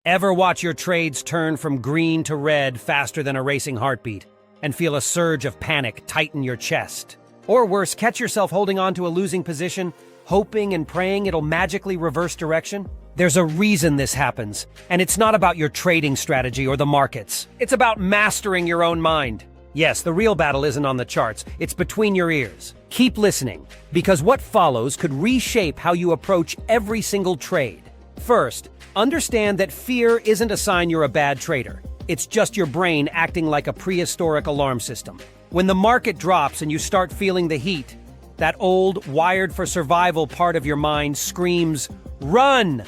Ever watch your trades turn from green to red faster than a racing heartbeat and feel a surge of panic tighten your chest? Or worse, catch yourself holding on to a losing position, hoping and praying it'll magically reverse direction? There's a reason this happens, and it's not about your trading strategy or the markets. It's about mastering your own mind. Yes, the real battle isn't on the charts, it's between your ears. Keep listening, because what follows could reshape how you approach every single trade. First, understand that fear isn't a sign you're a bad trader. It's just your brain acting like a prehistoric alarm system. When the market drops and you start feeling the heat, that old, wired-for-survival part of your mind screams, "Run!"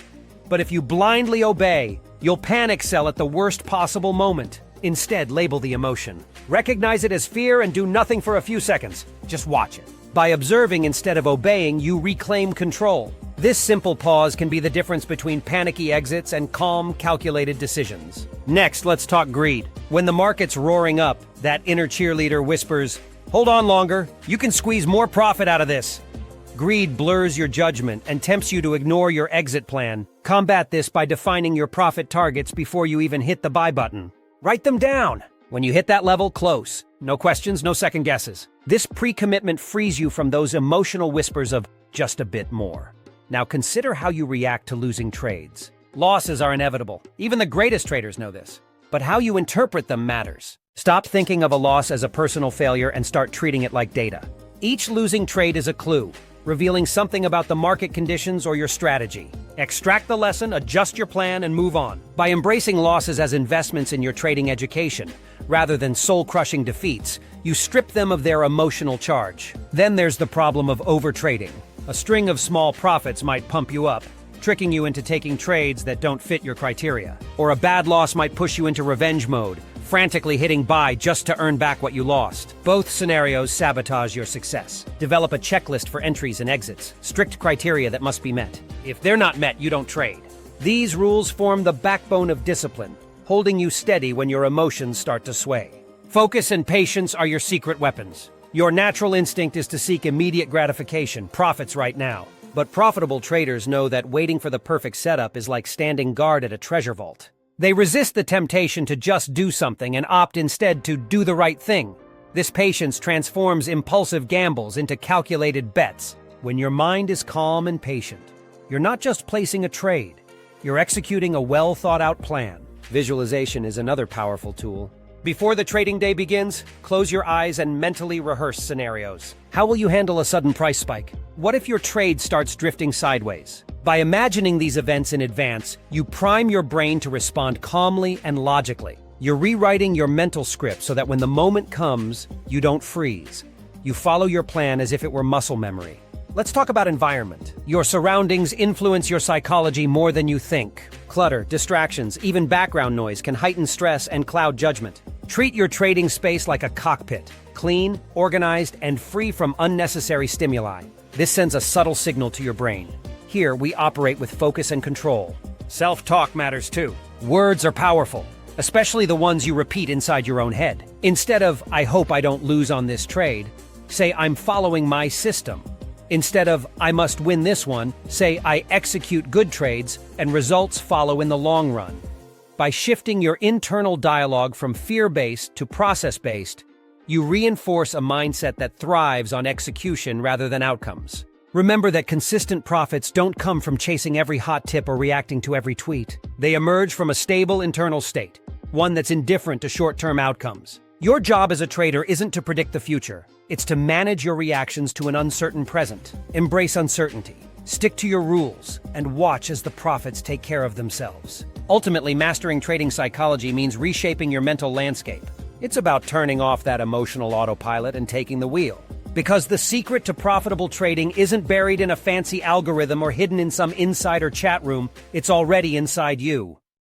But if you blindly obey, you'll panic sell at the worst possible moment. Instead, label the emotion. Recognize it as fear and do nothing for a few seconds. Just watch it. By observing instead of obeying, you reclaim control. This simple pause can be the difference between panicky exits and calm, calculated decisions. Next, let's talk greed. When the market's roaring up, that inner cheerleader whispers, "Hold on longer, you can squeeze more profit out of this." Greed blurs your judgment and tempts you to ignore your exit plan. Combat this by defining your profit targets before you even hit the buy button. Write them down. When you hit that level, close. No questions, no second guesses. This pre-commitment frees you from those emotional whispers of just a bit more. Now consider how you react to losing trades. Losses are inevitable. Even the greatest traders know this. But how you interpret them matters. Stop thinking of a loss as a personal failure and start treating it like data. Each losing trade is a clue, revealing something about the market conditions or your strategy. Extract the lesson, adjust your plan, and move on. By embracing losses as investments in your trading education, rather than soul-crushing defeats, you strip them of their emotional charge. Then there's the problem of overtrading. A string of small profits might pump you up, tricking you into taking trades that don't fit your criteria. Or a bad loss might push you into revenge mode, frantically hitting buy just to earn back what you lost. Both scenarios sabotage your success. Develop a checklist for entries and exits, strict criteria that must be met. If they're not met, you don't trade. These rules form the backbone of discipline, holding you steady when your emotions start to sway. Focus and patience are your secret weapons. Your natural instinct is to seek immediate gratification, profits right now. But profitable traders know that waiting for the perfect setup is like standing guard at a treasure vault. They resist the temptation to just do something and opt instead to do the right thing. This patience transforms impulsive gambles into calculated bets. When your mind is calm and patient, you're not just placing a trade, you're executing a well-thought-out plan. Visualization is another powerful tool. Before the trading day begins, close your eyes and mentally rehearse scenarios. How will you handle a sudden price spike? What if your trade starts drifting sideways? By imagining these events in advance, you prime your brain to respond calmly and logically. You're rewriting your mental script so that when the moment comes, you don't freeze. You follow your plan as if it were muscle memory. Let's talk about environment. Your surroundings influence your psychology more than you think. Clutter, distractions, even background noise can heighten stress and cloud judgment. Treat your trading space like a cockpit, clean, organized, and free from unnecessary stimuli. This sends a subtle signal to your brain. Here, we operate with focus and control. Self-talk matters too. Words are powerful, especially the ones you repeat inside your own head. Instead of, "I hope I don't lose on this trade," say, "I'm following my system." Instead of, "I must win this one," say, "I execute good trades and results follow in the long run." By shifting your internal dialogue from fear-based to process-based, you reinforce a mindset that thrives on execution rather than outcomes. Remember that consistent profits don't come from chasing every hot tip or reacting to every tweet. They emerge from a stable internal state, one that's indifferent to short-term outcomes. Your job as a trader isn't to predict the future. It's to manage your reactions to an uncertain present. Embrace uncertainty, stick to your rules, and watch as the profits take care of themselves. Ultimately, mastering trading psychology means reshaping your mental landscape. It's about turning off that emotional autopilot and taking the wheel. Because the secret to profitable trading isn't buried in a fancy algorithm or hidden in some insider chat room, it's already inside you.